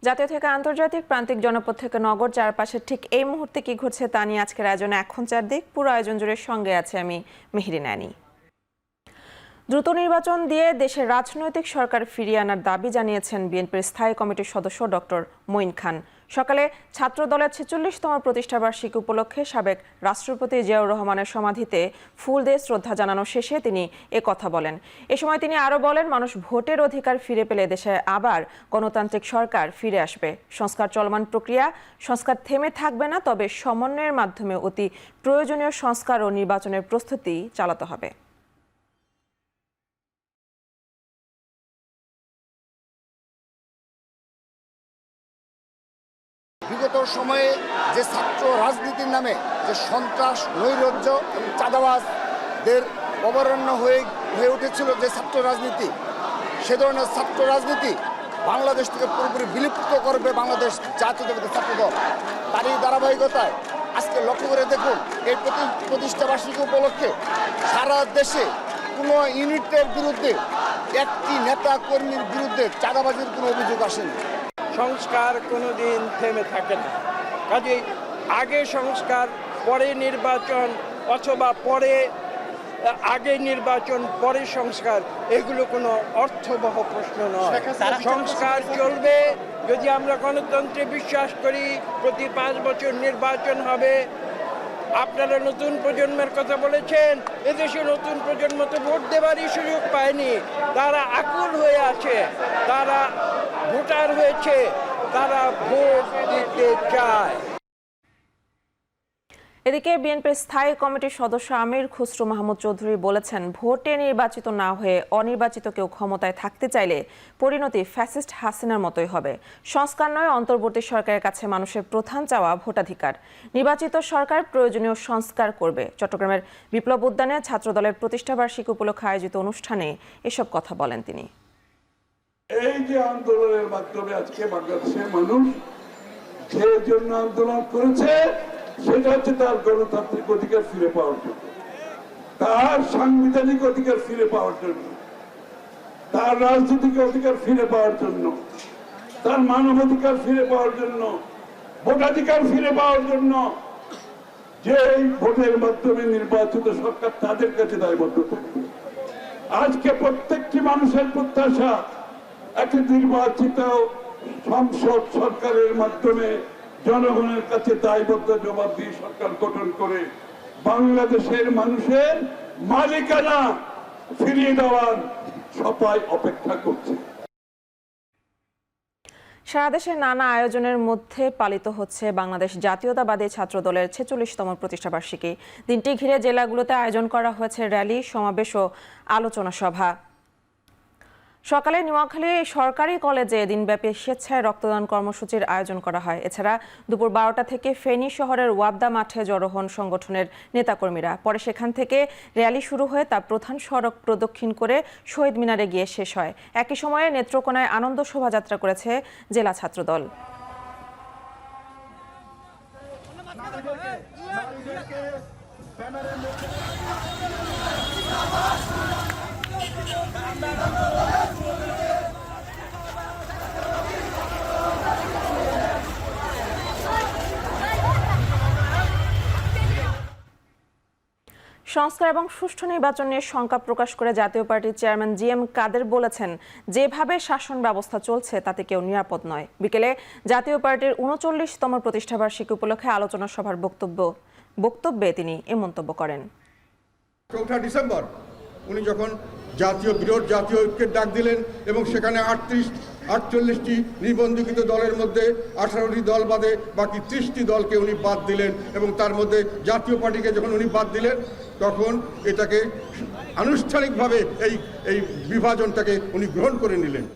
জাতীয় থেকে আন্তর্জাতিক, প্রান্তিক জনপদ থেকে নগর, চারপাশে ঠিক এই মুহূর্তে কি ঘটছে তা নিয়ে আজকের আয়োজনে এখন চারদিক। পুরো আয়োজন জুড়ে সঙ্গে আছে আমি মেহেরিন আনি। দ্রুত নির্বাচন দিয়ে দেশের রাজনৈতিক সরকার ফিরিয়ে আনার দাবি জানিয়েছেন বিএনপির স্থায়ী কমিটির সদস্য ডক্টর মঈন খান। সকালে ছাত্র দলের ৪৬তম প্রতিষ্ঠাবার্ষিকী উপলক্ষে সাবেক রাষ্ট্রপতি জিয়াউর রহমানের সমাধিতে ফুল দিয়ে শ্রদ্ধা জানানো শেষে তিনি কথা বলেন। এ সময় তিনি আরও বলেন, মানুষ ভোটের অধিকার ফিরে পেলে দেশে আবার গণতান্ত্রিক সরকার ফিরে আসবে। সংস্কার চলমান প্রক্রিয়া, সংস্কার থেমে থাকবে না, তবে সমন্বয়ের মাধ্যমে অতি প্রয়োজনীয় সংস্কার ও নির্বাচনের প্রস্তুতি চালাতে হবে। বিগত সময়ে যে ছাত্র রাজনীতির নামে যে সন্ত্রাস, নৈরাজ্য এবং চাঁদাবাজদের অভয়ারণ্য হয়ে উঠেছিল যে ছাত্র রাজনীতি, সে ধরনের ছাত্র রাজনীতি বাংলাদেশ থেকে পুরোপুরি বিলুপ্ত করবে বাংলাদেশ জাতীয়তাবাদী ছাত্র দল। তারই ধারাবাহিকতায় আজকে লক্ষ্য করে দেখুন, এই প্রতিষ্ঠাবার্ষিকী উপলক্ষে সারা দেশে কোনো ইউনিটের বিরুদ্ধে, একটি নেতা কর্মীর বিরুদ্ধে চাঁদাবাজির কোনো অভিযোগ আসেনি। সংস্কার কোনোদিন থেমে থাকে না। কাজেই আগে সংস্কার, পরে নির্বাচন, অথবা আগে নির্বাচন পরে সংস্কার, এগুলো কোনো অর্থবহ প্রশ্ন নয়। সংস্কার চলবে যদি আমরা গণতন্ত্রে বিশ্বাস করি। প্রতি 5 বছর নির্বাচন হবে। আপনারা নতুন প্রজন্মের কথা বলেছেন, এদেশে নতুন প্রজন্ম তো ভোট দেওয়ারই সুযোগ পায়নি। তারা আকুল হয়ে আছে, তারা ভোটার হয়েছে, তারা ভোট দিতে চায়। এদিকে বিএনপির স্থায়ী কমিটির সদস্য আমির খুসরো মাহমুদ চৌধুরী বলেছেন, ভোটে নির্বাচিত না হয়ে অনির্বাচিত কেউ ক্ষমতায় থাকতে চাইলে পরিণতি ফ্যাসিস্ট হাসিনার মতোই হবে। সংস্কার নয়, অন্তর্বর্তী সরকারের কাছে মানুষের প্রধান চাওয়া ভোটাধিকার। নির্বাচিত সরকার প্রয়োজনীয় সংস্কার করবে। চট্টগ্রামের বিপ্লব উদ্যানে ছাত্রদলের প্রতিষ্ঠাবার্ষিকী উপলক্ষে আয়োজিত অনুষ্ঠানে এসব কথা বলেন তিনি। এই যে আন্দোলনের মাধ্যমে আজকে বাংলাদেশের মানুষ যে জন্য আন্দোলন করেছে, সেটা হচ্ছে তার গণতান্ত্রিক অধিকার ফিরে পাওয়ার জন্য, তার সাংবিধানিক অধিকার ফিরে পাওয়ার জন্য, তার রাজনৈতিক অধিকার ফিরে পাওয়ার জন্য, তার মানবাধিকার ফিরে পাওয়ার জন্য, ভোটাধিকার ফিরে পাওয়ার জন্য। যে ভোটের মাধ্যমে নির্বাচিত সরকার তাদের কাছে দায়বদ্ধ থাকবে। আজকে প্রত্যেকটি মানুষের প্রত্যাশা একটি নির্বাচিত সংসদ সরকারের মাধ্যমে জনগণের কাছে দায়বদ্ধ জবাব দিয়ে সরকার গঠন করে বাংলাদেশের মানুষের মালিকানা ফিরিয়ে দেওয়ার সবাই অপেক্ষা করছে। সারা দেশের নানা আয়োজনের মধ্যে পালিত হচ্ছে বাংলাদেশ জাতীয়তাবাদী ছাত্র দলের ৪৬তম প্রতিষ্ঠাবার্ষিকী। দিনটি ঘিরে জেলাগুলোতে আয়োজন করা হয়েছে র্যালি, সমাবেশ ও আলোচনা সভা। সকালে নোয়াখালী সরকারি কলেজে দিনব্যাপী স্বেচ্ছায় রক্তদান কর্মসূচির আয়োজন করা হয়। এছাড়া দুপুর 12টা থেকে ফেনী শহরের ওয়াবদা মাঠে জড়ো হন সংগঠনের নেতাকর্মীরা। পরে সেখান থেকে র্যালি শুরু হয়ে তা প্রধান সড়ক প্রদক্ষিণ করে শহীদ মিনারে গিয়ে শেষ হয়। একই সময়ে নেত্রকোনায় আনন্দ শোভাযাত্রা করেছে জেলা ছাত্রদল। সংস্কার এবং সুষ্ঠু নির্বাচন নিয়ে শঙ্কা প্রকাশ করে জাতীয় পার্টির চেয়ারম্যান জিএম কাদের বলেছেন, যেভাবে শাসন ব্যবস্থা চলছে তাতে কেউ নিরাপদ নয়। বিকেলে জাতীয় পার্টির ৩৯তম প্রতিষ্ঠাবার্ষিকী উপলক্ষে আলোচনা সভার বক্তব্যে তিনি এ মন্তব্য করেন। ৪ঠা ডিসেম্বর উনি যখন বিরোধ জাতীয় ঐক্যের ডাক দিলেন এবং সেখানে 48টি নিবন্ধিত দলের মধ্যে 18টি দল বাদে বাকি 30টি দলকে উনি বাদ দিলেন এবং তার মধ্যে জাতীয় পার্টিকে যখন উনি বাদ দিলেন, তখন এটাকে আনুষ্ঠানিকভাবে এই বিভাজনটাকে উনি গ্রহণ করে নিলেন।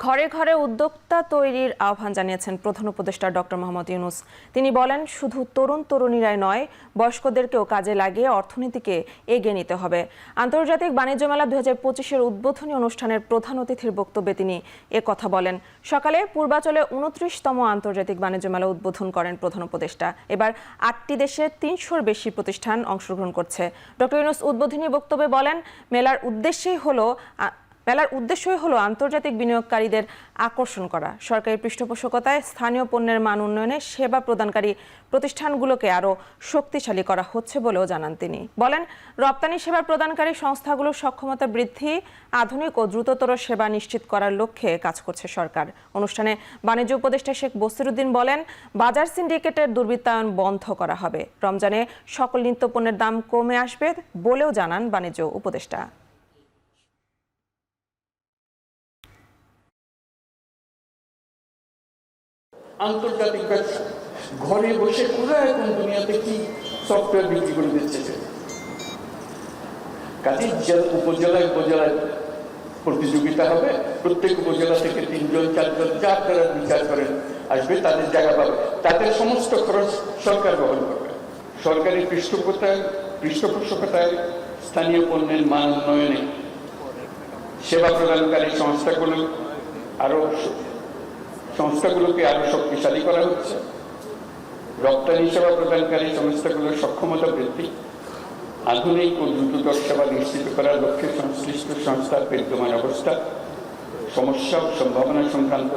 ঘরে ঘরে উদ্যোক্তা তৈরির আহ্বান জানিয়েছেন প্রধান উপদেষ্টা ডক্টর মোহাম্মদ ইউনূস। তিনি বলেন, শুধু তরুণ তরুণীরাই নয়, বয়স্কদেরকেও কাজে লাগিয়ে অর্থনীতিকে এগিয়ে নিতে হবে। আন্তর্জাতিক বাণিজ্য মেলা 2025-এর উদ্বোধনী অনুষ্ঠানের প্রধান অতিথির বক্তব্যে তিনি কথা বলেন। সকালে পূর্বাচলে 29তম আন্তর্জাতিক বাণিজ্য মেলা উদ্বোধন করেন প্রধান উপদেষ্টা। এবার 8টি দেশের 300-র বেশি প্রতিষ্ঠান অংশগ্রহণ করছে। ডক্টর ইউনূস উদ্বোধনী বক্তব্যে বলেন, মেলার উদ্দেশ্যই হলো মেলার উদ্দেশ্যই হলো আন্তর্জাতিক বিনিয়োগকারীদের আকর্ষণ করা, সরকারি পৃষ্ঠপোষকতায় স্থানীয় পণ্যের মান উন্নয়নে সেবা প্রদানকারী প্রতিষ্ঠানগুলোকে আরও শক্তিশালী করা হচ্ছে বলেও জানান তিনি। বলেন, রপ্তানি সেবা প্রদানকারী সংস্থাগুলোর সক্ষমতা বৃদ্ধি, আধুনিক ও দ্রুততর সেবা নিশ্চিত করার লক্ষ্যে কাজ করছে সরকার। অনুষ্ঠানে বাণিজ্য উপদেষ্টা শেখ বসিরউদ্দিন বলেন, বাজার সিন্ডিকেটের দুর্বৃত্তায়ন বন্ধ করা হবে। রমজানে সকল নিত্যপণ্যের দাম কমে আসবে বলেও জানান বাণিজ্য উপদেষ্টা। আন্তর্জাতিক ব্যবসা ঘরে বসে পুরো এখন দুনিয়াতে কি সফটওয়্যার বিক্রি করে দিচ্ছে, কাজে উপজেলায় উপজেলায় প্রতিযোগিতা হবে। প্রত্যেক উপজেলা থেকে 3 জন 4 জন যা আপনারা বিচার করেন আসবে, তাদের জায়গা পাবে, তাদের সমস্ত খরচ সরকার বহন করবে। সরকারি পৃষ্ঠপোষকতায় স্থানীয় পণ্যের মান উন্নয়নে সেবা প্রদানকারী সংস্থাগুলোকে আরো শক্তিশালী করা হচ্ছে। রপ্তানি সেবা প্রদানকারী সংস্থাগুলোর সক্ষমতা বৃদ্ধি, আধুনিক ও দ্রুততর সেবা নিশ্চিত করার লক্ষ্যে সংশ্লিষ্ট সংস্থার বিদ্যমান অবস্থা, সমস্যা ও সম্ভাবনা সংক্রান্ত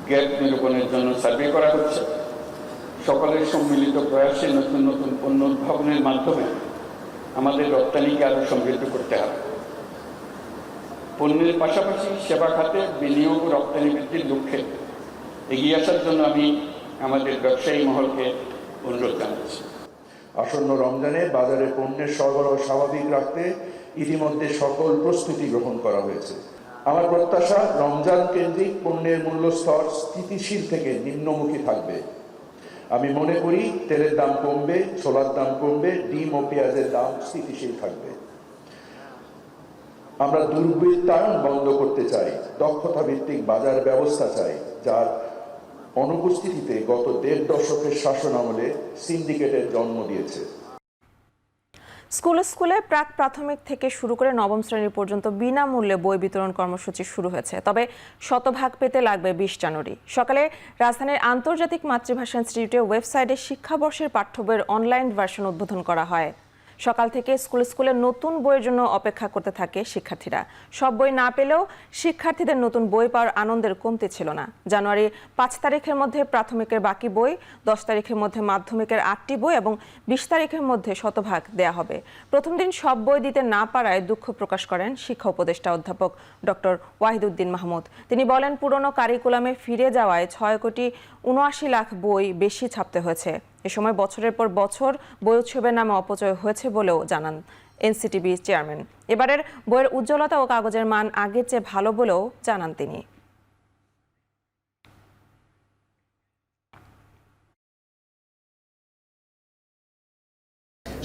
গ্যাপ নিরূপণের জন্য সার্ভে করা হচ্ছে। সকলের সম্মিলিত প্রয়াসে নতুন নতুন পণ্য উদ্ভাবনের মাধ্যমে আমাদের রপ্তানিকে আরো সমৃদ্ধ করতে হবে। পণ্যের পাশাপাশি সেবা খাতে বিনিয়োগ ও রপ্তানি বৃদ্ধির লক্ষ্যে এগিয়ে আসার জন্য আমি আমাদের ব্যবসায়ী মহলকে অনুরোধ জানাচ্ছি। আসন্ন রমজানে বাজারে পণ্যের সরবরাহ স্বাভাবিক রাখতে ইতিমধ্যে সকল প্রস্তুতি গ্রহণ করা হয়েছে। আমার প্রত্যাশা, রমজান কেন্দ্রিক পণ্যের মূল্যস্তর স্থিতিশীল থেকে নিম্নমুখী থাকবে। আমি মনে করি তেলের দাম কমবে, ছোলার দাম কমবে, ডিম ও পেঁয়াজের দাম স্থিতিশীল থাকবে। আমরা দুর্বৃত্তায়ন বন্ধ করতে চাই, দক্ষতা ভিত্তিক বাজার ব্যবস্থা চাই, যার অনুপস্থিতিতে গত 1.5 দশকের শাসন আমলে সিন্ডিকেটের জন্ম দিয়েছে। স্কুলে প্রাক প্রাথমিক থেকে শুরু করে নবম শ্রেণী পর্যন্ত বিনামূল্যে বই বিতরণ কর্মসূচি শুরু হয়েছে, তবে শতভাগ পেতে লাগবে 20 জানুয়ারি। সকালে রাজধানীর আন্তর্জাতিক মাতৃভাষা ইনস্টিটিউটের ওয়েবসাইটে শিক্ষাবর্ষের পাঠ্য বইয়ের অনলাইন ভার্সন উদ্বোধন করা হয়। সকাল থেকে স্কুলে নতুন বইয়ের জন্য অপেক্ষা করতে থাকে শিক্ষার্থীরা। সব বই না পেলেও শিক্ষার্থীদের নতুন বই পাওয়ার আনন্দের কমতি ছিল না। জানুয়ারি 5 তারিখের মধ্যে প্রাথমিকের বাকি বই, 10 তারিখের মধ্যে মাধ্যমিকের 8টি বই এবং 20 তারিখের মধ্যে শতভাগ দেয়া হবে। প্রথম দিন সব বই দিতে না পারায় দুঃখ প্রকাশ করেন শিক্ষা উপদেষ্টা অধ্যাপক ডক্টর ওয়াহিদুদ্দিন মাহমুদ। তিনি বলেন, পুরনো কারিকুলামে ফিরে যাওয়ায় 6,79,00,000 বই বেশি ছাপতে হয়েছে। এ সময় বছরের পর বছর বই উৎসবের নামে অপচয় হয়েছে বলেও জানান এনসিটিবি চেয়ারম্যান। এবারের বইয়ের উজ্জ্বলতা ও কাগজের মান আগের চেয়ে ভালো বলেও জানান তিনি।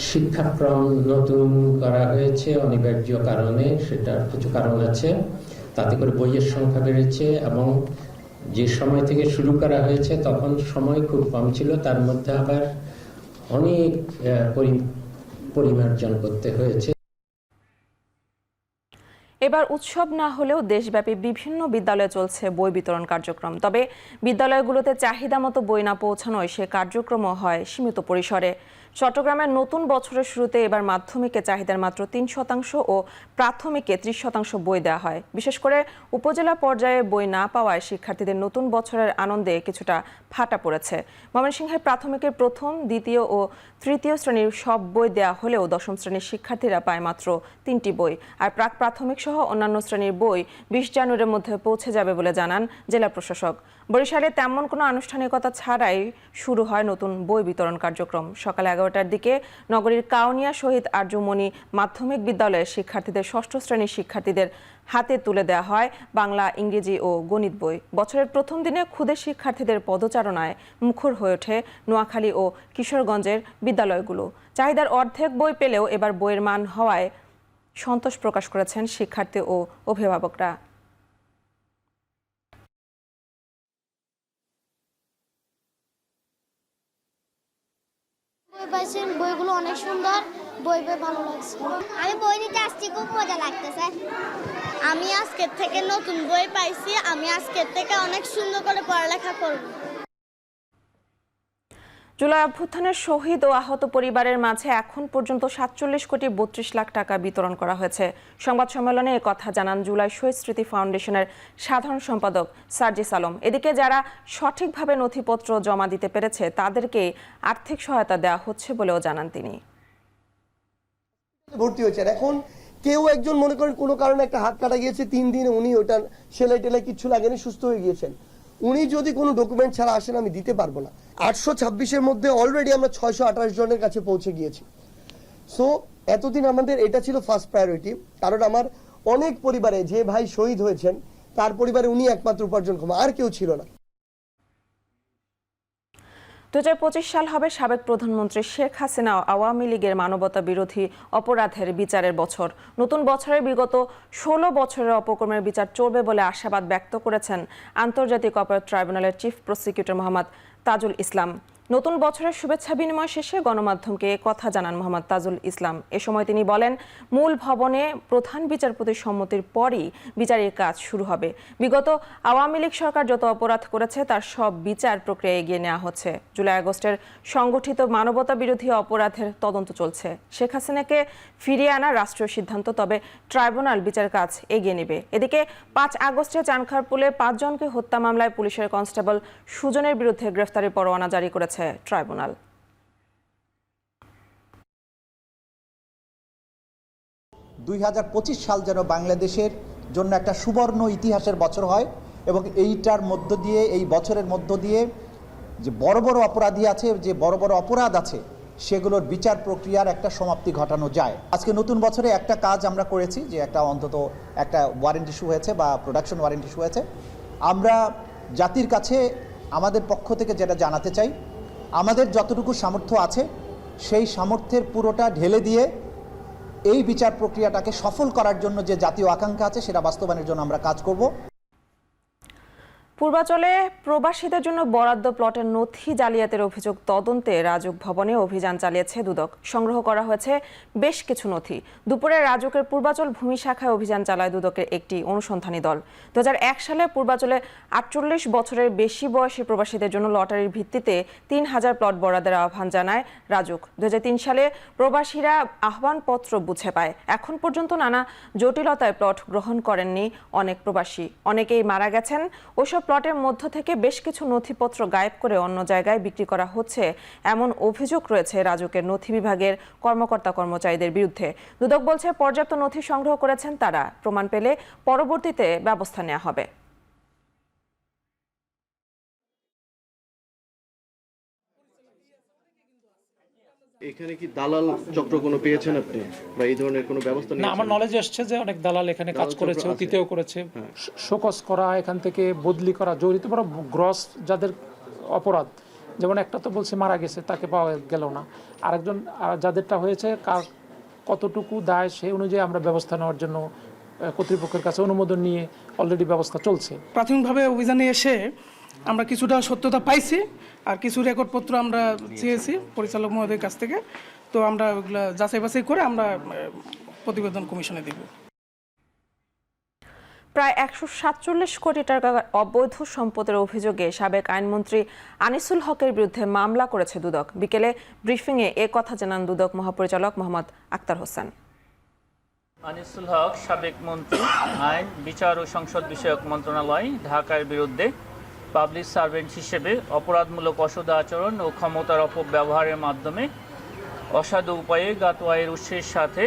শিক্ষাক্রম নতুন করা হয়েছে অনিবার্য কারণে, সেটার কিছু কারণ আছে। তাতে করে বইয়ের সংখ্যা বেড়েছে এবং যে সময় থেকে শুরু করা হয়েছে তখন সময় খুব কম ছিল, তার মধ্যে আবার অনেক পরিমার্জন করতে হয়েছে। এবার উৎসব না হলেও দেশব্যাপী বিভিন্ন বিদ্যালয়ে চলছে বই বিতরণ কার্যক্রম। তবে বিদ্যালয়গুলোতে চাহিদা মতো বই না পৌঁছানোয় সে কার্যক্রমও হয় সীমিত পরিসরে। চট্টগ্রামের নতুন বছরের শুরুতে এবার মাধ্যমিকে চাহিদার মাত্র 3% ও প্রাথমিকে 30% বই দেওয়া হয়। বিশেষ করে উপজেলা পর্যায়ে বই না পাওয়ায় শিক্ষার্থীদের নতুন বছরের আনন্দে কিছুটা ফাটা পড়েছে। ময়মনসিংহের প্রাথমিকের প্রথম, দ্বিতীয় ও তৃতীয় শ্রেণীর সব বই দেওয়া হলেও দশম শ্রেণীর শিক্ষার্থীরা পায় মাত্র 3টি বই। আর প্রাক প্রাথমিক সহ অন্যান্য শ্রেণীর বই 20 জানুয়ারির মধ্যে পৌঁছে যাবে বলে জানান জেলা প্রশাসক। বরিশালে তেমন কোনো আনুষ্ঠানিকতা ছাড়াই শুরু হয় নতুন বই বিতরণ কার্যক্রম। সকাল 11টার দিকে নগরীর কাউনিয়া শহীদ আরজুমনি মাধ্যমিক বিদ্যালয়ের শিক্ষার্থীদের 6ষ্ঠ শ্রেণীর শিক্ষার্থীদের হাতে তুলে দেওয়া হয় বাংলা, ইংরেজি ও গণিত বই। বছরের প্রথম দিনে ক্ষুদে শিক্ষার্থীদের পদচারণায় মুখর হয়ে ওঠে নোয়াখালী ও কিশোরগঞ্জের বিদ্যালয়গুলো। চাহিদার অর্ধেক বই পেলেও এবার বইয়ের মান হওয়ায় সন্তোষ প্রকাশ করেছেন শিক্ষার্থী ও অভিভাবকরা। বইগুলো অনেক সুন্দর, বই ভালো লাগছে। আমি বই নিতে আসছি, খুব মজা লাগতেছে। আমি আজকের থেকে নতুন বই পাইছি, আমি আজকের থেকে অনেক সুন্দর করে পড়ালেখা করব। জুলাই অভ্যুত্থানের শহীদ ও আহত পরিবারের মাঝে এখন পর্যন্ত 47,32,00,000 টাকা বিতরণ করা হয়েছে। সংবাদ সম্মেলনে একথা জানান জুলাই শহীদ স্মৃতি ফাউন্ডেশনের সাধারণ সম্পাদক সার্জিস আলম। এদিকে যারা সঠিকভাবে নথিপত্র জমা দিতে পেরেছে তাদেরকে আর্থিক সহায়তা দেওয়া হচ্ছে বলেও জানান তিনি। ভর্তি হয়েছে, এখন কেউ একজন মনে করেন কোনো কারণে একটা হাত কাটা গিয়েছে, 3 দিনে উনি ওটা সেলাই টেলাই কিচ্ছু লাগেনি, সুস্থ হয়ে গিয়েছেন। উনি যদি কোনো ডকুমেন্ট ছাড়া আসেন আমি দিতে পারবো না। 826-এর মধ্যে অলরেডি আমরা 628 জনের কাছে পৌঁছে গিয়েছি। সো এতদিন আমাদের এটা ছিল ফার্স্ট প্রায়োরিটি, কারণ আমার অনেক পরিবারে যে ভাই শহীদ হয়েছেন তার পরিবারে উনি একমাত্র উপার্জনক্ষম, আর কেউ ছিল না। 2025 সাল হবে সাবেক প্রধানমন্ত্রী শেখ হাসিনা আওয়ামী লীগের মানবতা বিরোধী অপরাধের বিচারের বছর। নতুন বছরে বিগত 16 বছরের অপকর্মের বিচার চলবে বলে আশাবাদ ব্যক্ত করেছেন আন্তর্জাতিক অপরাধ ট্রাইব্যুনালের চিফ প্রসিকিউটর মোহাম্মদ তাজুল ইসলাম। নতুন বছরের শুভেচ্ছা বিনিময় শেষে গণমাধ্যমকে কথা জানান মোহাম্মদ তাজুল ইসলাম। এ সময় তিনি বলেন, মূল ভবনে প্রধান বিচারপতির সম্মতির পরই বিচারের কাজ শুরু হবে। বিগত আওয়ামী লীগ সরকার যত অপরাধ করেছে তার সব বিচার প্রক্রিয়া এগিয়ে নেওয়া হচ্ছে। জুলাই আগস্টের সংগঠিত মানবতা বিরোধী অপরাধের তদন্ত চলছে। শেখ হাসিনাকে ফিরিয়ে আনা রাষ্ট্রীয় সিদ্ধান্ত, তবে ট্রাইব্যুনাল বিচার কাজ এগিয়ে নেবে। এদিকে 5 আগস্টে চানখারপুলে 5 জনকে হত্যা মামলায় পুলিশের কনস্টেবল সুজনের বিরুদ্ধে গ্রেফতারি পরোয়ানা জারি করেছে ট্রাইব্যুনাল। 2025 সাল যেন বাংলাদেশের জন্য একটা সুবর্ণ ইতিহাসের বছর হয় এবং এইটার মধ্য দিয়ে, এই বছরের মধ্য দিয়ে যে বড় বড় অপরাধী আছে, যে বড় বড় অপরাধ আছে, সেগুলোর বিচার প্রক্রিয়ার একটা সমাপ্তি ঘটানো যায়। আজকে নতুন বছরে একটা কাজ আমরা করেছি, যে একটা অন্তত একটা ওয়ারেন্ট ইস্যু হয়েছে বা প্রোডাকশন ওয়ারেন্ট ইস্যু হয়েছে। আমরা জাতির কাছে আমাদের পক্ষ থেকে যেটা জানাতে চাই, আমাদের যতটুকু সামর্থ্য আছে সেই সামর্থ্যের পুরোটা ঢেলে দিয়ে এই বিচার প্রক্রিয়াটাকে সফল করার জন্য যে জাতীয় আকাঙ্ক্ষা আছে সেটা বাস্তবায়নের জন্য আমরা কাজ করব। পূর্বাচলে প্রবাসীদের জন্য বরাদ্দ প্লটের নথি জালিয়াতির অভিযোগ তদন্তে রাজুক ভবনে অভিযান চালিয়েছে দুদক। সংগ্রহ করা হয়েছে বেশ কিছু নথি। দুপুরে রাজুকের পূর্বাচল ভূমি শাখায় অভিযান চালায় দুদকের একটি অনুসন্ধানী দল। 2001 সালে পূর্বাচলে 48 বছরের বেশি বয়সী প্রবাসীদের জন্য লটারির ভিত্তিতে 3000 প্লট বরাদ্দের আহ্বান জানায় রাজুক। 2003 সালে প্রবাসীরা আহ্বানপত্র বুঝে পায়। এখন পর্যন্ত নানা জটিলতায় প্লট গ্রহণ করেননি অনেক প্রবাসী। অনেকেই মারা গেছেন। ওইসব প্লটের মধ্য থেকে বেশ কিছু নথিপত্র গায়েব করে অন্য জায়গায় বিক্রি করা হচ্ছে, এমন অভিযোগ রয়েছে রাজুকের নথি বিভাগের কর্মকর্তা কর্মচারীদের বিরুদ্ধে। দুদক বলছে, পর্যাপ্ত নথি সংগ্রহ করেছেন তারা। প্রমাণ পেলে পরবর্তীতে ব্যবস্থা নেওয়া হবে। এখানে কি দালাল চক্র কোনো পেয়েছেন আপনি, বা এই ধরনের কোনো ব্যবস্থা না? আমার নলেজে আসছে যে অনেক দালাল এখানে কাজ করেছে, অতীতেও করেছে। শোকজ করা, এখান থেকে বদলি করা, জড়িত বড় গ্রস যাদের অপরাধ, যেমন একটা তো বলছে মারা গেছে, তাকে পাওয়া গেল না। আরেকজন যাদেরটা হয়েছে, কার কতটুকু দায় সেই অনুযায়ী আমরা ব্যবস্থা নেওয়ার জন্য কর্তৃপক্ষের কাছে অনুমোদন নিয়ে অলরেডি ব্যবস্থা চলছে। প্রাথমিকভাবে অভিযানে এসে আমরা কিছুটা সত্যতা পাইছি, আর কিছু রেকর্ডপত্র আমরা চেয়েছি পরিচালক মহোদয়ের কাছ থেকে। তো আমরা ওগুলো যাচাই বাছাই করে আমরা প্রতিবেদন কমিশনে দেব। প্রায় 147 কোটি টাকা অবৈধ সম্পদের অভিযোগে সাবেক আইনমন্ত্রী আনিসুল হকের বিরুদ্ধে মামলা করেছে দুদক। বিকেলে ব্রিফিংয়ে এ কথা জানান দুদক মহাপরিচালক মোহাম্মদ আক্তার হোসেন। আনিসুল হক সাবেক মন্ত্রী, আইন, বিচার ও সংসদ বিষয়ক মন্ত্রণালয়, ঢাকার বিরুদ্ধে পাবলিক সার্ভেন্ট হিসেবে অপরাধমূলক অসৎ আচরণ ও ক্ষমতার অপব্যবহারের মাধ্যমে অসাধু উপায়ে জ্ঞাত আয়ের উৎসের সাথে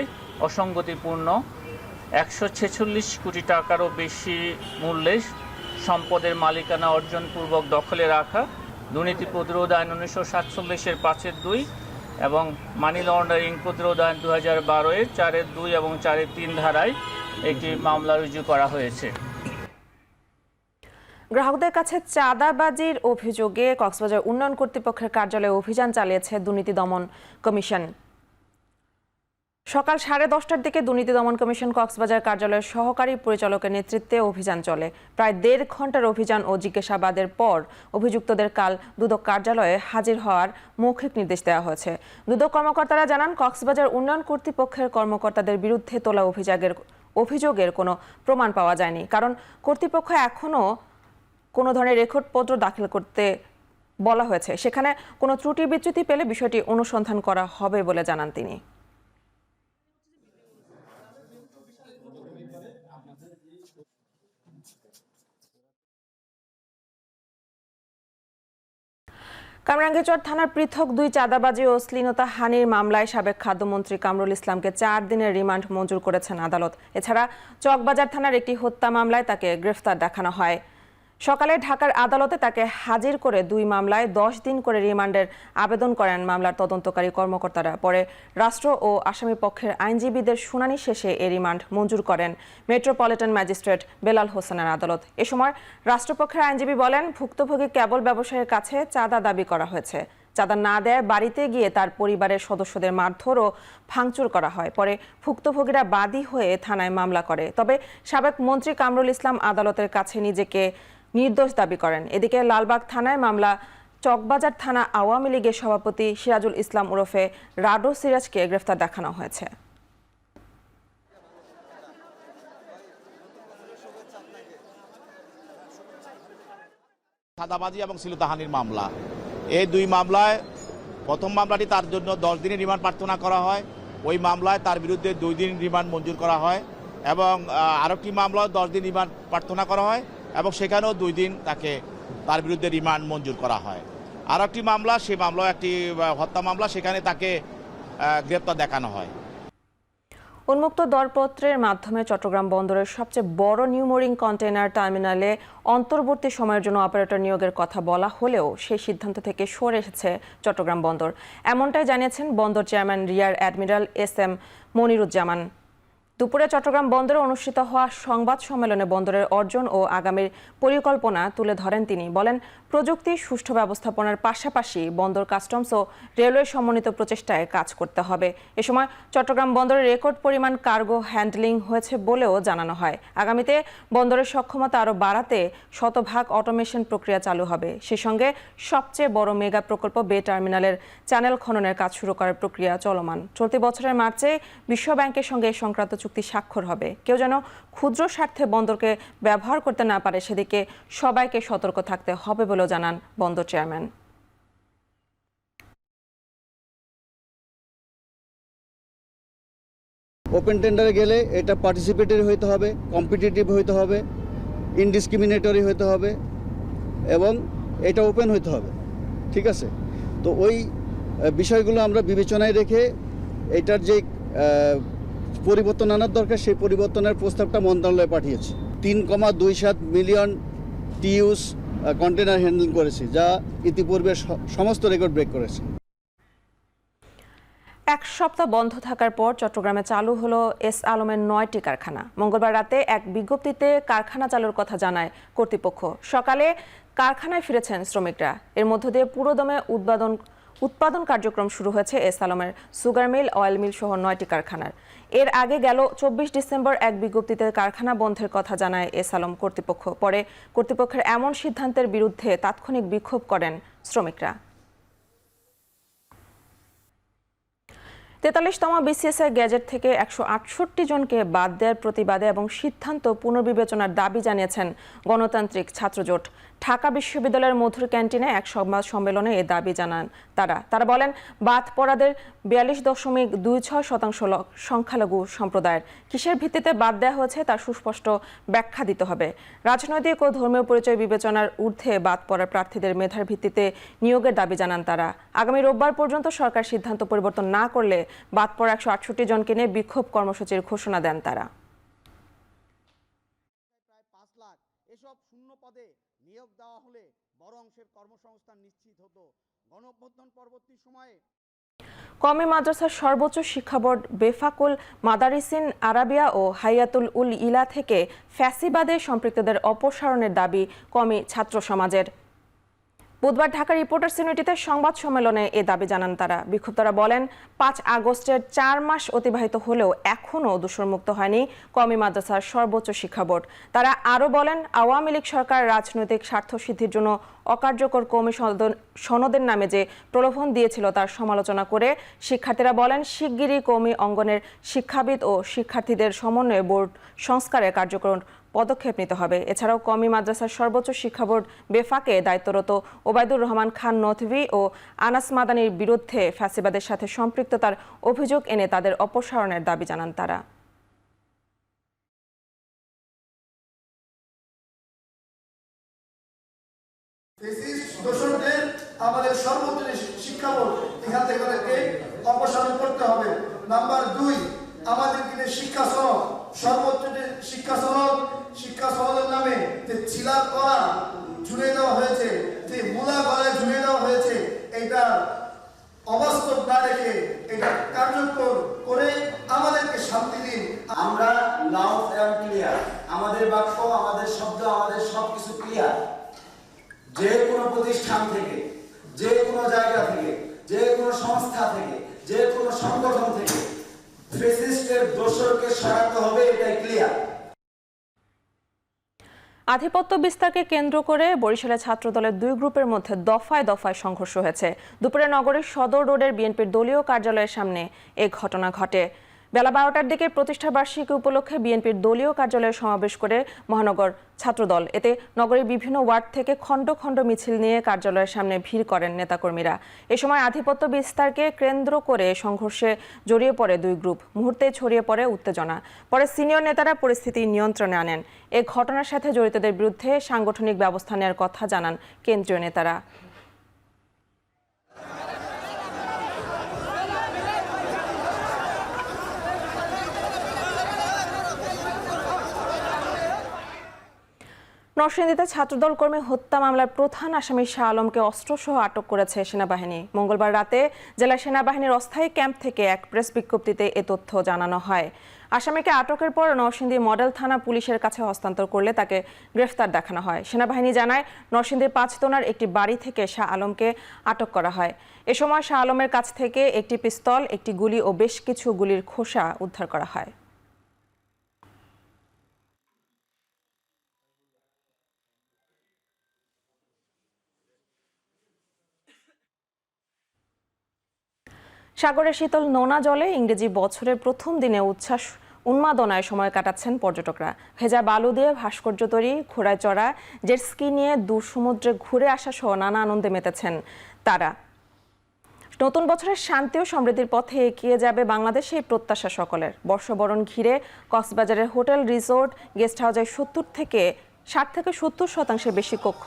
অসঙ্গতিপূর্ণ 146 কোটি টাকারও বেশি মূল্যের সম্পদের মালিকানা অর্জনপূর্বক দখলে রাখা, দুর্নীতি প্রতিরোধ আইন 1947-এর 5-2 এবং মানি লন্ডারিং প্রতিরোধ আইন 2012-এর 4-2 এবং 4-3 ধারায় একটি মামলা রুজু করা হয়েছে। গ্রাহকদের কাছে চাঁদাবাজির অভিযোগে কক্সবাজার উন্নয়ন কর্তৃপক্ষের কার্যালয়ে অভিযান চালিয়েছে দুর্নীতি দমন কমিশন। সকাল 10:30টার দিকে দুর্নীতি দমন কমিশন কক্সবাজার কার্যালয়ের সহকারী পরিচালকের নেতৃত্বে অভিযান চলে। প্রায় 1.5 ঘন্টার অভিযান ও জিজ্ঞাসাবাদের পর অভিযুক্তদের কাল দুদক কার্যালয়ে হাজির হওয়ার মৌখিক নির্দেশ দেওয়া হয়েছে। দুদক কর্মকর্তারা জানান, কক্সবাজার উন্নয়ন কর্তৃপক্ষের কর্মকর্তাদের বিরুদ্ধে তোলা অভিযোগের কোনো প্রমাণ পাওয়া যায়নি, কারণ কর্তৃপক্ষ এখনও কোনো ধরনের রেকর্ডপত্র দাখিল করতে বলা হয়েছে। সেখানে কোনো ত্রুটি বিচ্যুতি পেলে বিষয়টি অনুসন্ধান করা হবে বলে জানান তিনি। কামরাঙ্গীরচর থানার পৃথক 2 চাঁদাবাজি ও শ্লীলতাহানির মামলায় সাবেক খাদ্যমন্ত্রী কামরুল ইসলামকে 4 দিনের রিমান্ড মঞ্জুর করেছেন আদালত। এছাড়া চকবাজার থানার একটি হত্যা মামলায় তাকে গ্রেফতার দেখানো হয়। সকালে ঢাকার আদালতে তাকে হাজির করে 2 মামলায় 10 দিন করে রিমান্ডের আবেদন করেন মামলার তদন্তকারী কর্মকর্তারা। পরে রাষ্ট্র ও আসামি পক্ষের আইনজীবীদের শুনানি শেষে এই রিমান্ড মঞ্জুর করেন মেট্রোপলিটন ম্যাজিস্ট্রেট বেলাল হোসেনের আদালত। এ সময় রাষ্ট্রপক্ষের আইনজীবী বলেন, ভুক্তভোগী কেবল ব্যবসায়ীর কাছে চাঁদা দাবি করা হয়েছে। চাঁদা না দেয় বাড়িতে গিয়ে তার পরিবারের সদস্যদের মারধর ও ভাঙচুর করা হয়। পরে ভুক্তভোগীরা বাদী হয়ে থানায় মামলা করে। তবে সাবেক মন্ত্রী কামরুল ইসলাম আদালতের কাছে নিজেকে নির্দোষ দাবি করেন। এদিকে লালবাগ থানায় মামলা চকবাজার থানা আওয়ামী লীগের সভাপতি সিরাজুল ইসলাম ওরফে রাডো সিরাজকে গ্রেফতার দেখানো হয়েছে। চাঁদাবাজি এবং শ্লীলতাহানির মামলা, এই 2 মামলায় প্রথম মামলাটি তার জন্য 10 দিনের রিমান্ড প্রার্থনা করা হয়। ওই মামলায় তার বিরুদ্ধে 2 দিন রিমান্ড মঞ্জুর করা হয় এবং আরেকটি মামলায় 10 দিন রিমান্ড প্রার্থনা করা হয় এবং সেখানেও 2 দিন তার বিরুদ্ধে রিমান্ড মঞ্জুর করা হয়। আর একটি মামলা, সেই মামলা একটি হত্যা মামলা, সেখানে তাকে গ্রেপ্তার দেখানো হয়। উন্মুক্ত দরপত্রের মাধ্যমে চট্টগ্রাম বন্দরের সবচেয়ে বড় নিউমোরিং কন্টেইনার টার্মিনালে অন্তর্বর্তী সময়ের জন্য অপারেটর নিয়োগের কথা বলা হলেও সেই সিদ্ধান্ত থেকে সরে এসেছে চট্টগ্রাম বন্দর। এমনটাই জানিয়েছেন বন্দর chairman rear admiral SM Moniruzzaman. দুপুরে চট্টগ্রাম বন্দরে অনুষ্ঠিত হওয়া সংবাদ সম্মেলনে বন্দরের অর্জন ও আগামীর পরিকল্পনা তুলে ধরেন তিনি। বলেন, প্রযুক্তি সুষ্ঠু ব্যবস্থাপনার পাশাপাশি বন্দর কাস্টমস ও রেলওয়ে সমন্বিত প্রচেষ্টায় কাজ করতে হবে। এ সময় চট্টগ্রাম বন্দরে রেকর্ড পরিমাণ কার্গো হ্যান্ডলিং হয়েছে বলেও জানানো হয়। আগামীতে বন্দরের সক্ষমতা আরও বাড়াতে শতভাগ অটোমেশন প্রক্রিয়া চালু হবে। সেই সঙ্গে সবচেয়ে বড় মেগা প্রকল্প বে টার্মিনালের চ্যানেল খননের কাজ শুরু করার প্রক্রিয়া চলমান। চলতি বছরের মার্চে বিশ্ব ব্যাংকের সঙ্গে এই সংক্রান্ত চুক্তি স্বাক্ষর হবে। কেউ যেন ক্ষুদ্র স্বার্থে বন্দরকে ব্যবহার করতে না পারে সেদিকে সবাইকে সতর্ক থাকতে হবে বলেও জানান বন্দর চেয়ারম্যান। ওপেন টেন্ডারে গেলে এটা পার্টিসিপেটরি হইতে হবে, কম্পিটিটিভ হইতে হবে, ইনডিসক্রিমিনেটরি হইতে হবে এবং এটা ওপেন হইতে হবে। ঠিক আছে, তো ওই বিষয়গুলো আমরা বিবেচনায় রেখে এটার যে পরিবর্তন আনার দরকার সেই পরিবর্তনের প্রস্তাবটা মন্ত্রণালয়ে পাঠিয়েছি। 3.27 মিলিয়ন টিইউস কন্টেনার হ্যান্ডলিং করেছে, যা ইতিপূর্বে সমস্ত রেকর্ড ব্রেক করেছে। এক সপ্তাহ বন্ধ থাকার পর চট্টগ্রামে চালু হলো এস আলমের 9টি কারখানা। মঙ্গলবার রাতে এক বিজ্ঞপ্তিতে কারখানা চালুর কথা জানায় কর্তৃপক্ষ। সকালে কারখানায় ফিরেছেন শ্রমিকরা। এর মধ্য দিয়ে পুরোদমে উৎপাদন কার্যক্রম শুরু হয়েছে এস আলমের সুগার মিল, অয়েল মিল সহ 9টি কারখানার। এর আগে গেল 24 ডিসেম্বর এক বিজ্ঞপ্তিতে কারখানা বন্ধের কথা জানায় এস আলম কর্তৃপক্ষ। পরে কর্তৃপক্ষের এমন সিদ্ধান্তের বিরুদ্ধে তাৎক্ষণিক বিক্ষোভ করেন শ্রমিকরা। 43তম BCSI গ্যাজেট থেকে 168 জনকে বাদ দেওয়ার প্রতিবাদে এবং সিদ্ধান্ত পুনর্বিবেচনার দাবি জানিয়েছেন গণতান্ত্রিক ছাত্রজোট। ঢাকা বিশ্ববিদ্যালয়ের মধুর ক্যান্টিনে এক সংবাদ সম্মেলনে এ দাবি জানান তারা বলেন, বাদ পড়াদের 42.26% সংখ্যালঘু সম্প্রদায়ের। কিসের ভিত্তিতে বাদ দেওয়া হয়েছে তার সুস্পষ্ট ব্যাখ্যা দিতে হবে। রাজনৈতিক ও ধর্মীয় পরিচয় বিবেচনার ঊর্ধ্বে বাদ পড়ার প্রার্থীদের মেধার ভিত্তিতে নিয়োগের দাবি জানান তারা। আগামী রোববার পর্যন্ত সরকার সিদ্ধান্ত পরিবর্তন না করলে বাদ পড়া 168 জনকে নিয়ে বিক্ষোভ কর্মসূচির ঘোষণা দেন তারা। প্রায় 5 লাখ এসব শূন্য পদে নিয়োগ দেওয়া হলে বড় অংশের কর্মসংস্থান নিশ্চিত হতো। গণঅভ্যুত্থান পরবর্তী সময়ে কওমি মাদ্রাসার সর্বোচ্চ শিক্ষা বোর্ড বেফাকুল মাদারিসিন আরাবিয়া ও হাইয়াতুল উল ইলা থেকে ফ্যাসিবাদে সম্পৃক্তদের অপসারণের দাবি কওমি ছাত্র সমাজের। বুধবার ঢাকা রিপোর্টার্স ইউনিটিতে সংবাদ সম্মেলনে এ দাবি জানান তারা। বিক্ষুব্ধরা বলেন, 5 আগস্টের 4 মাস অতিবাহিত হলেও এখনও দূষণমুক্ত হয়নি কওমি মাদ্রাসার সর্বোচ্চ শিক্ষা বোর্ড। তারা আরও বলেন, আওয়ামী লীগ সরকার রাজনৈতিক স্বার্থ সিদ্ধির জন্য অকার্যকর কওমি সনদের নামে যে প্রলোভন দিয়েছিল তার সমালোচনা করে শিক্ষার্থীরা বলেন, শিগগিরই কওমি অঙ্গনের শিক্ষাবিদ ও শিক্ষার্থীদের সমন্বয়ে বোর্ড সংস্কারের কার্যক্রম পদক্ষেপ নিতে হবে। এছাড়াও কওমি মাদ্রাসার সর্বোচ্চ শিক্ষা বোর্ড বেফাকে দায়িত্বরত ওবায়দুর রহমান খান নথভি ও আনাস মাদানির বিরুদ্ধে ফ্যাসিবাদের সাথে সম্পৃক্ততার অভিযোগ এনে তাদের অপসারণের দাবি জানান তারা। আমাদের সর্বোচ্চ শিক্ষা বোর্ড এখান থেকে তাদেরকে অপসারণ করতে হবে। নাম্বার 2, আমাদের কিন্তু শিক্ষা সনদ, সর্বোচ্চ শিক্ষা সনদের নামে যে ছিলার করা ঝুলিয়ে দেওয়া হয়েছে, যে মূলা গলায় ঝুলিয়ে দেওয়া হয়েছে, এটা অবাস্তব না রেখে এটা কার্যকর করে আমাদেরকে শান্তি দিন। আমরা লাউড এন্ড ক্লিয়ার, আমাদের বাক্য, আমাদের শব্দ, আমাদের সবকিছু ক্লিয়ার। যে কোনো প্রতিষ্ঠান থেকে, যে কোনো জায়গা থেকে, যে কোনো সংস্থা থেকে, যে কোনো সংগঠন থেকে ফ্যাসিস্টের দোসরকে সরাতে হবে, এটাই ক্লিয়ার। আধিপত্য বিস্তারকে কেন্দ্র করে বরিশালে ছাত্রদলের 2 গ্রুপের মধ্যে দফায় দফায় সংঘর্ষ হয়েছে। দুপুরে নগরীর সদর রোডের বিএনপির দলীয় কার্যালয়ের সামনে এ ঘটনা ঘটে। বেলা 12টার দিকে প্রতিষ্ঠা বার্ষিকী উপলক্ষে বিএনপির দলীয় কার্যালয়ে সমাবেশ করে মহানগর ছাত্রদল। এতে নগরীর বিভিন্ন ওয়ার্ড থেকে খণ্ড খণ্ড মিছিল নিয়ে কার্যালয়ের সামনে ভিড় করেন নেতাকর্মীরা। এ সময় আধিপত্য বিস্তারকে কেন্দ্র করে সংঘর্ষে জড়িয়ে পড়ে 2 গ্রুপ। মুহূর্তে ছড়িয়ে পড়ে উত্তেজনা। পরে সিনিয়র নেতারা পরিস্থিতি নিয়ন্ত্রণে আনেন। এ ঘটনার সাথে জড়িতদের বিরুদ্ধে সাংগঠনিক ব্যবস্থা নেওয়ার কথা জানান কেন্দ্রীয় নেতারা। নরসিংদীতে ছাত্রদল কর্মী হত্যা মামলার প্রধান আসামি শাহ আলমকে অস্ত্রসহ আটক করেছে সেনাবাহিনী। মঙ্গলবার রাতে জেলা সেনাবাহিনীর অস্থায়ী ক্যাম্প থেকে এক প্রেস বিজ্ঞপ্তিতে এ তথ্য জানানো হয়। আসামিকে আটকের পর নরসিংদী মডেল থানা পুলিশের কাছে হস্তান্তর করলে তাকে গ্রেফতার দেখানো হয়। সেনাবাহিনী জানায়, নরসিংদীর 5 তোনার একটি বাড়ি থেকে শাহ আলমকে আটক করা হয়। এ সময় শাহ আলমের কাছ থেকে একটি পিস্তল, একটি গুলি ও বেশ কিছু গুলির খোসা উদ্ধার করা হয়। সাগরের শীতল নোনা জলে ইংরেজি বছরের প্রথম দিনে উচ্ছ্বাস উন্মাদনায় সময় কাটাচ্ছেন পর্যটকরা। ভেজা বালু দিয়ে ভাস্কর্য তৈরি, ঘোড়ায় চড়া, জেটস্কি নিয়ে দূর সমুদ্রে ঘুরে আসা সহ নানা আনন্দে মেতেছেন তারা। নতুন বছরের শান্তি ও সমৃদ্ধির পথে এগিয়ে যাবে বাংলাদেশ, এই প্রত্যাশা সকলের। বর্ষবরণ ঘিরে কক্সবাজারের হোটেল, রিসোর্ট, গেস্ট হাউসে 60 থেকে 70% বেশি কক্ষ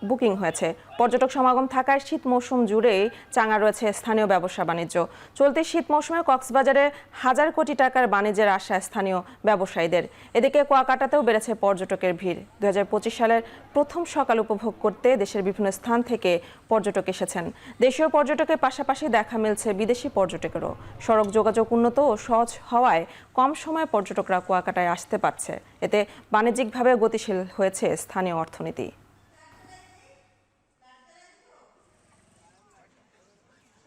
বুকিং হয়েছে। পর্যটক সমাগম থাকায় শীত মৌসুম জুড়েই চাঙা রয়েছে স্থানীয় ব্যবসা বাণিজ্য। চলতি শীত মৌসুমে কক্সবাজারে 1000 কোটি টাকার বাণিজ্যের আশা স্থানীয় ব্যবসায়ীদের। এদিকে কুয়াকাটাতেও বেড়েছে পর্যটকের ভিড়। 2025 সালের প্রথম সকাল উপভোগ করতে দেশের বিভিন্ন স্থান থেকে পর্যটক এসেছেন। দেশীয় পর্যটকের পাশাপাশি দেখা মিলছে বিদেশি পর্যটকেরও। সড়ক যোগাযোগ উন্নত ও সহজ হওয়ায় কম সময়ে পর্যটকরা কুয়াকাটায় আসতে পারছে। এতে বাণিজ্যিকভাবে গতিশীল হয়েছে স্থানীয় অর্থনীতি।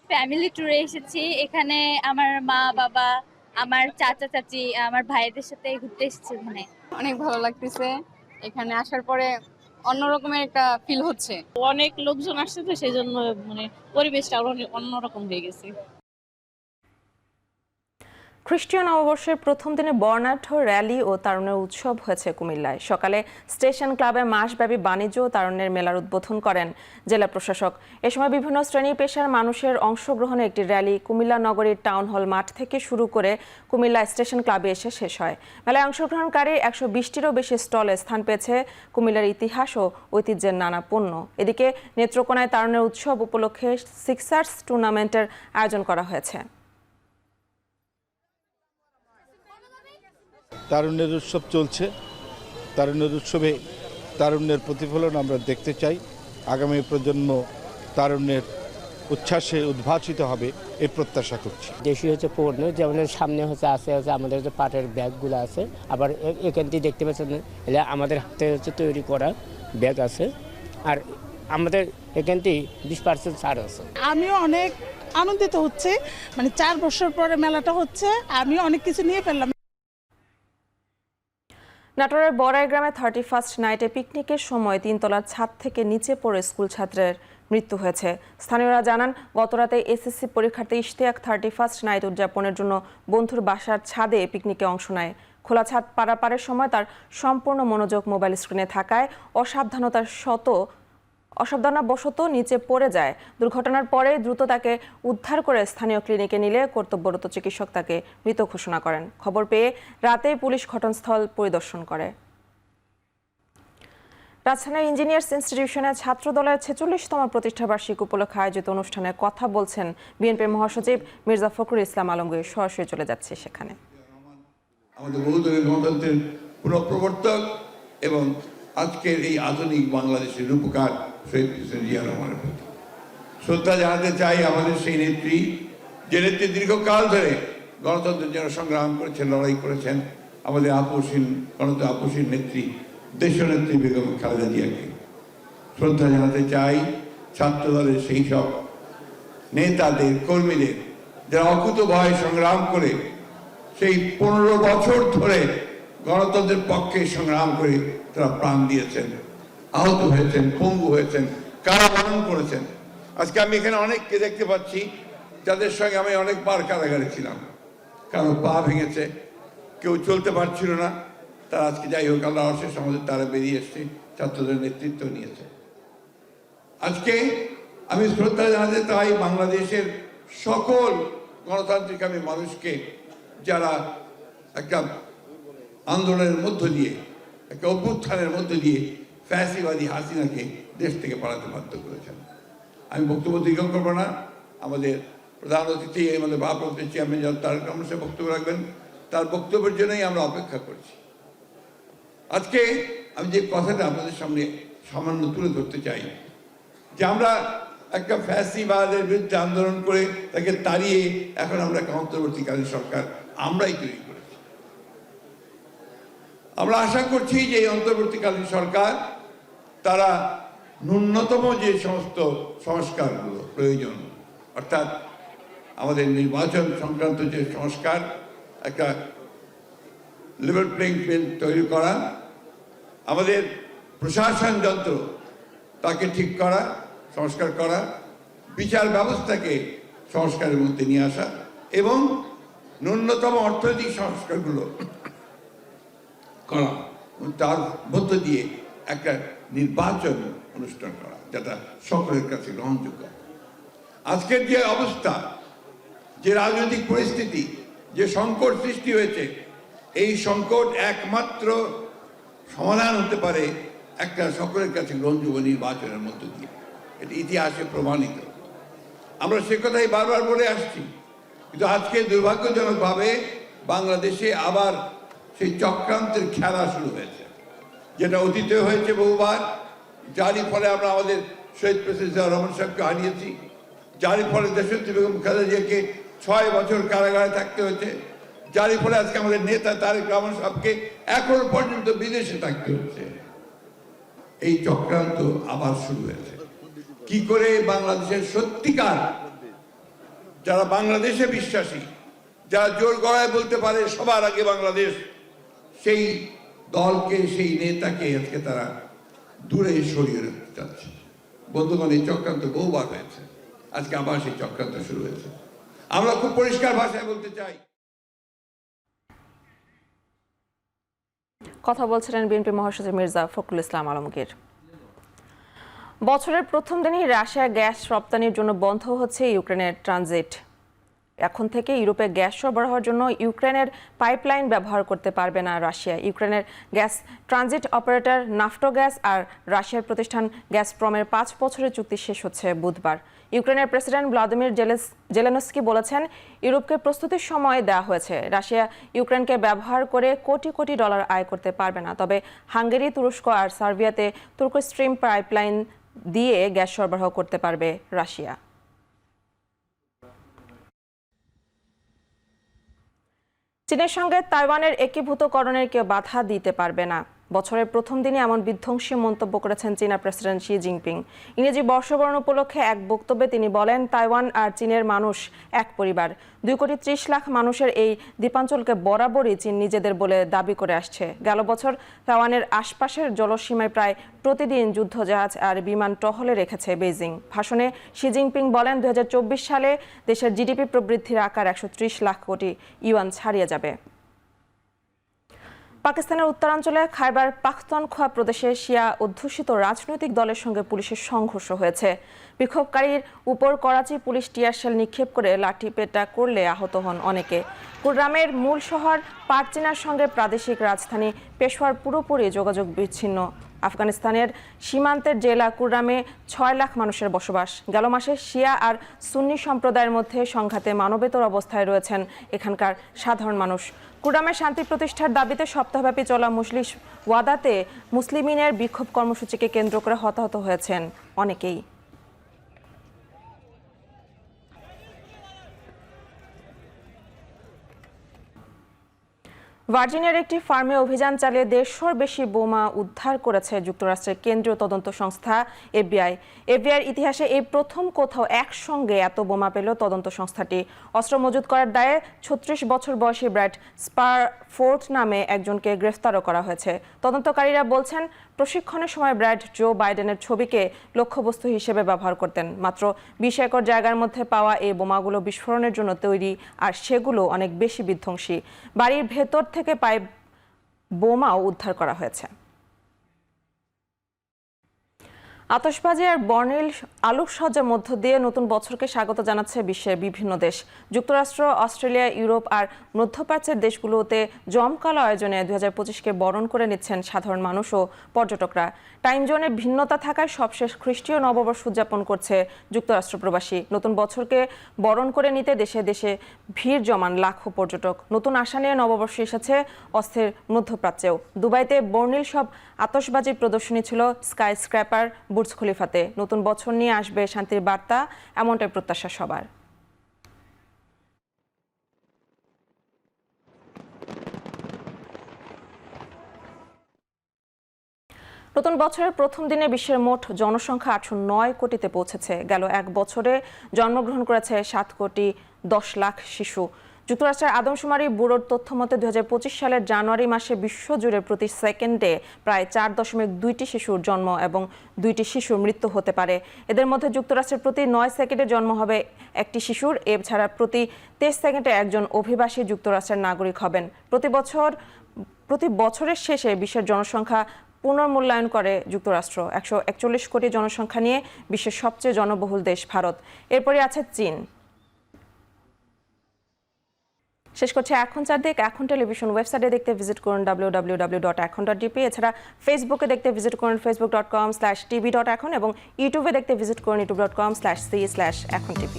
ফ্যামিলি ট্যুরে এসেছি। এখানে আমার মা বাবা, আমার চাচা চাচি, আমার ভাইদের সাথে ঘুরতে এসেছি। এখানে অনেক ভালো লাগতেছে। এখানে আসার পরে অন্যরকমের একটা ফিল হচ্ছে। অনেক লোকজন আসছে তো সেই জন্য মানে পরিবেশটা অন্যরকম হয়ে গেছে। খ্রিস্টীয় নববর্ষের প্রথম দিনে বর্ণাঢ্য র্যালি ও তারুণ্যের উৎসব হয়েছে কুমিল্লায়। সকালে স্টেশন ক্লাবে মাসব্যাপী বাণিজ্য ও তারুণ্যের মেলার উদ্বোধন করেন জেলা প্রশাসক। এ সময় বিভিন্ন শ্রেণী পেশার মানুষের অংশগ্রহণে একটি র্যালি কুমিল্লা নগরীর টাউন হল মাঠ থেকে শুরু করে কুমিল্লা স্টেশন ক্লাবে এসে শেষ হয়। মেলায় অংশগ্রহণকারী 120টিরও বেশি স্টলে স্থান পেয়েছে কুমিল্লার ইতিহাস ও ঐতিহ্যের নানা পণ্য। এদিকে নেত্রকোনায় তারুণ্যের উৎসব উপলক্ষে সিক্সার্স টুর্নামেন্টের আয়োজন করা হয়েছে। তারুণ্যের উৎসব চলছে। তারুণ্যের উৎসবে তারুণ্যের প্রতিফলন আমরা দেখতে চাই। আগামী প্রজন্ম তারুণ্যের উচ্ছ্বাসে উদ্ভাসিত হবে এই প্রত্যাশা করছি। দেশীয় হচ্ছে পণ্য, যেমন সামনে হচ্ছে আমাদের যে পাটের ব্যাগগুলো আছে, আবার এখান থেকে দেখতে পাচ্ছেন এলে আমাদের হাতে হচ্ছে তৈরি করা ব্যাগ আছে, আর আমাদের এখান থেকে 20% ছাড় আছে। আমিও অনেক আনন্দিত হচ্ছে, মানে 4 বছর পরে মেলাটা হচ্ছে, আমিও অনেক কিছু নিয়ে ফেললাম। নাটোরের বড়াই গ্রামে 31st নাইটে পিকনিকের সময় 3 তলার ছাদ থেকে নিচে পড়ে স্কুল ছাত্রের মৃত্যু হয়েছে। স্থানীয়রা জানান, গতরাতে এসএসসি পরীক্ষার্থী ইশতিয়াক 31st নাইট উদযাপনের জন্য বন্ধুর বাসার ছাদে পিকনিকে অংশ নেয়। খোলা ছাদ পারাপারের সময় তার সম্পূর্ণ মনোযোগ মোবাইল স্ক্রিনে থাকায় অসাবধানতাবশত নিচে পড়ে যায়। দুর্ঘটনার পরে দ্রুত তাকে উদ্ধার করে স্থানীয় ক্লিনিকে নিলে কর্তব্যরত চিকিৎসক তাকে মৃত ঘোষণা করেন। খবর পেয়ে রাতেই পুলিশ ঘটনাস্থল পরিদর্শন করে। রাজধানীর ইঞ্জিনিয়ার্স ইনস্টিটিউশনের ছাত্রদলের 46তম প্রতিষ্ঠাবার্ষিকী উপলক্ষে আয়োজিত অনুষ্ঠানে কথা বলছেন বিএনপির মহাসচিব মির্জা ফখরুল ইসলাম আলমগীর। সরাসরি চলে যাচ্ছে সেখানে। আমাদের বহুদলীয় গণতন্ত্রের পুনঃপ্রবর্তক এবং আজকের এই আধুনিক বাংলাদেশের রূপকার শহীদ প্রেসিডেন্ট জিয়া রহমানের প্রতি শ্রদ্ধা জানাতে চাই। আমাদের সেই নেত্রী, যে নেত্রী দীর্ঘকাল ধরে গণতন্ত্রের জন্য সংগ্রাম করেছেন, লড়াই করেছেন, আমাদের আপসীন নেত্রী দেশনেত্রী বেগম খালেদা জিয়াকে শ্রদ্ধা জানাতে চাই। ছাত্রদলের সেই সব নেতাদের, কর্মীদের যারা অকুতোভয় সংগ্রাম করে সেই 15 বছর ধরে গণতন্ত্রের পক্ষে সংগ্রাম করে তারা প্রাণ দিয়েছেন, আহত হয়েছেন, পঙ্গু হয়েছেন, কারাবরণ করেছেন। আজকে আমি এখানে অনেককে দেখতে পাচ্ছি যাদের সঙ্গে আমি অনেকবার কারাগারে ছিলাম। কারো পা ভেঙেছে, কেউ চলতে পারছিল না, তারা আজকে যাই হোক আল্লাহ অশেষ আমাদের তারা বেরিয়ে এসছে, ছাত্রদের নেতৃত্ব নিয়েছে। আজকে আমি শ্রদ্ধা জানাতে চাই বাংলাদেশের সকল গণতান্ত্রিক আমি মানুষকে, যারা একটা আন্দোলনের মধ্য দিয়ে, একটা অভ্যুত্থানের মধ্য দিয়ে ফ্যাসিবাদী হাসিনাকে দেশ থেকে পালাতে বাধ্য করেছেন। আমি বক্তব্য দীর্ঘ করবো না। আমাদের প্রধান অতিথি, আমাদের ভারপ্রাপ্ত চেয়ারম্যান তারেক রহমান সাহেব বক্তব্য রাখবেন, তার বক্তব্যের জন্যই আমরা অপেক্ষা করছি। আজকে আমি যে কথাটা আপনাদের সামনে সামান্য তুলে ধরতে চাই, যে আমরা একটা ফ্যাসিবাদের বিরুদ্ধে আন্দোলন করে তাকে তাড়িয়ে এখন আমরা একটা অন্তর্বর্তীকালীন সরকার আমরাই তৈরি করেছি। আমরা আশা করছি যে এই অন্তর্বর্তীকালীন সরকার তারা ন্যূনতম যে সমস্ত সংস্কারগুলো প্রয়োজন, অর্থাৎ আমাদের নির্বাচন সংক্রান্ত যে সংস্কার, একটা লেভেল প্লেইং ফিল্ড তৈরি করা, আমাদের প্রশাসন যন্ত্র তাকে ঠিক করা, সংস্কার করা, বিচার ব্যবস্থাকে সংস্কারের মধ্যে নিয়ে আসা এবং ন্যূনতম অর্থনৈতিক সংস্কারগুলো করা, তার মধ্য দিয়ে একটা নির্বাচন অনুষ্ঠান করা যেটা সকলের কাছে গ্রহণযোগ্য। আজকের যে অবস্থা, যে রাজনৈতিক পরিস্থিতি, যে সংকট সৃষ্টি হয়েছে, এই সংকট একমাত্র সমাধান হতে পারে একটা সকলের কাছে গ্রহণযোগ্য নির্বাচনের মধ্য দিয়ে। এটি ইতিহাসে প্রমাণিত। আমরা সে কথাই বারবার বলে আসছি, কিন্তু আজকে দুর্ভাগ্যজনকভাবে বাংলাদেশে আবার সেই চক্রান্তের খেলা শুরু হয়েছে, যেটা অতীতে হয়েছে বহুবার, যারই ফলে আমরা আমাদের শহীদ প্রেসিডেন্ট জিয়া রহমান সাহেবকে হারিয়েছি, যারই ফলে দেশনেত্রী বেগম খালেদা জিয়াকে 6 বছর কারাগারে থাকতে হয়েছে, যারই ফলে আজকে আমাদের নেতা তারেক রহমান সাহেবকে এখনো পর্যন্ত বিদেশে থাকতে হচ্ছে। এই চক্রান্ত আবার শুরু হয়েছে। কি করে বাংলাদেশের সত্যিকার যারা বাংলাদেশে বিশ্বাসী, যারা জোর গলায় বলতে পারে সবার আগে বাংলাদেশ, সেই দলকে, সেই নেতাকে আজকে তারা দূরে সরিয়ে রাখতে চাচ্ছে। বন্ধুগণ, এই চক্রান্ত বহুবার হয়েছে, আজকে আবার সেই চক্রান্ত শুরু হয়েছে। আমরা খুব পরিষ্কার ভাষায় বলতে চাই। কথা বলছিলেন বিএনপি মহাসচিব মির্জা ফখরুল ইসলাম আলমগীর। বছরের প্রথম দিনই রাশিয়া গ্যাস রপ্তানির জন্য বন্ধ হচ্ছে ইউক্রেনের ট্রানজিট। এখন থেকে ইউরোপে গ্যাস সরবরাহের জন্য ইউক্রেনের পাইপলাইন ব্যবহার করতে পারবে না রাশিয়া। ইউক্রেনের গ্যাস ট্রানজিট অপারেটর নাফটোগ্যাস আর রাশিয়ার প্রতিষ্ঠান গ্যাসপ্রমের 5 বছরের চুক্তি শেষ হচ্ছে বুধবার। ইউক্রেনের প্রেসিডেন্ট ভ্লাদিমির জেলেনস্কি বলেছেন, ইউরোপকে প্রস্তুতির সময় দেওয়া হয়েছে। রাশিয়া ইউক্রেনকে ব্যবহার করে কোটি কোটি ডলার আয় করতে পারবে না, তবে হাঙ্গেরি, তুরস্ক আর সার্বিয়াতে তুর্ক স্ট্রিম পাইপলাইন দিয়ে গ্যাস সরবরাহ করতে পারবে রাশিয়া। চীনের সঙ্গে তাইওয়ানের একীভূতকরণের কেউ বাধা দিতে পারবে না। বছরের প্রথম দিনে এমন বিধ্বংসী মন্তব্য করেছেন চীনা প্রেসিডেন্ট শি জিনপিং। ইংরেজি বর্ষবরণ উপলক্ষে এক বক্তব্যে তিনি বলেন, তাইওয়ান আর চীনের মানুষ এক পরিবার। 2,30,00,000 মানুষের এই দ্বীপাঞ্চলকে বরাবরই চীন নিজেদের বলে দাবি করে আসছে। গেল বছর তাইওয়ানের আশপাশের জলসীমায় প্রায় প্রতিদিন যুদ্ধজাহাজ আর বিমান টহলে রেখেছে বেইজিং। ভাষণে শি জিনপিং বলেন, 2024 সালে দেশের জিডিপি প্রবৃদ্ধির আকার 130 লাখ কোটি ইউয়ান ছাড়িয়ে যাবে। পাকিস্তানের উত্তরাঞ্চলে খাইবার পাখতুনখোয়া প্রদেশে শিয়া অধ্যুষিত রাজনৈতিক দলের সঙ্গে পুলিশের সংঘর্ষ হয়েছে। বিক্ষোভকারীর উপর করাচি পুলিশ টিয়ারশেল নিক্ষেপ করে লাঠিপেটা করলে আহত হন অনেকে। কুররামের মূল শহর পারচিনার সঙ্গে প্রাদেশিক রাজধানী পেশোয়ার পুরোপুরি যোগাযোগ বিচ্ছিন্ন। আফগানিস্তানের সীমান্তের জেলা কুররামে 6 লাখ মানুষের বসবাস। গেল মাসে শিয়া আর সুন্নি সম্প্রদায়ের মধ্যে সংঘাতে মানবেতর অবস্থায় রয়েছেন এখানকার সাধারণ মানুষ। কুররামের শান্তি প্রতিষ্ঠার দাবিতে সপ্তাহব্যাপী চলা মজলিস ওয়াদাতে মুসলিমিনের বিক্ষোভ কর্মসূচিকে কেন্দ্র করে হতাহত হয়েছেন অনেকেই। ভার্জিনিয়ার একটি ফার্মে অভিযান চালিয়ে 150-র বেশি বোমা উদ্ধার করেছে যুক্তরাষ্ট্রের কেন্দ্রীয় তদন্ত সংস্থা এফবিআই। এফবিআইয়ের ইতিহাসে এই প্রথম কোথাও একসঙ্গে এত বোমা পেল তদন্ত সংস্থাটি। অস্ত্র মজুত করার দায়ে 36 বছর বয়সী ব্র্যাড স্পারফোর্ড নামে একজনকে গ্রেফতারও করা হয়েছে। তদন্তকারীরা বলছেন, প্রশিক্ষণের সময় ব্র্যাড জো বাইডেনের ছবিকে লক্ষ্যবস্তু হিসেবে ব্যবহার করতেন। মাত্র 20 একর জায়গার মধ্যে পাওয়া এই বোমাগুলো বিস্ফোরণের জন্য তৈরি, আর সেগুলো অনেক বেশি বিধ্বংসী। বাড়ির ভেতর থেকে পাইপ বোমাও উদ্ধার করা হয়েছে। আতশবাজি আর বর্ণিল আলোকসজ্জার মধ্য দিয়ে নতুন বছরকে স্বাগত জানাচ্ছে বিশ্বের বিভিন্ন দেশ। যুক্তরাষ্ট্র, অস্ট্রেলিয়া, ইউরোপ আর মধ্যপ্রাচ্যের দেশগুলোতে জমকালো আয়োজনে 2025কে বরণ করে নিচ্ছেন সাধারণ মানুষ ও পর্যটকরা। টাইম জোনে ভিন্নতা থাকায় সবশেষ খ্রিস্টীয় নববর্ষ উদযাপন করছে যুক্তরাষ্ট্র প্রবাসী। নতুন বছরকে বরণ করে নিতে দেশে দেশে ভিড় জমান লাখো পর্যটক। নতুন আশা নিয়ে নববর্ষ এসেছে অস্থির মধ্যপ্রাচ্যেও। দুবাইতে বর্ণিল সব আতশবাজির প্রদর্শনী ছিল স্কাই স্ক্র্যাপার বুর্জ খলিফাতে। নতুন বছর নিয়ে আসবে শান্তির বার্তা, এমনটাই প্রত্যাশা সবার। নতুন বছরের প্রথম দিনে বিশ্বের মোট জনসংখ্যা 809 কোটিতে পৌঁছেছে। গেল এক বছরে জন্মগ্রহণ করেছে 7,10,00,000 শিশু। যুক্তরাষ্ট্রের আদমশুমারি ব্যুরোর তথ্য মতে 2025 সালের জানুয়ারি মাসে বিশ্বজুড়ে প্রতি সেকেন্ডে প্রায় 4.2টি শিশুর জন্ম এবং 2টি শিশুর মৃত্যু হতে পারে। এদের মধ্যে যুক্তরাষ্ট্রের প্রতি 9 সেকেন্ডে জন্ম হবে একটি শিশুর। এছাড়া প্রতি 23 সেকেন্ডে একজন অভিবাসী যুক্তরাষ্ট্রের নাগরিক হবেন। প্রতি বছরের শেষে বিশ্বের জনসংখ্যা পুনর্মূল্যায়ন করে যুক্তরাষ্ট্র। 141 কোটি জনসংখ্যা নিয়ে বিশ্বের সবচেয়ে জনবহুল দেশ ভারত, এরপরই আছে চীন। শেষ করছে এখন চারদিক। এখন টেলিভিশন ওয়েবসাইটে দেখতে ভিজিট করুন www.ekhon.dp। এছাড়া ফেসবুকে দেখতে ভিজিট করুন facebook.com/tv.ekhon এবং ইউটিউবে দেখতে ভিজিট করুন youtube.com/c/ekhon tv।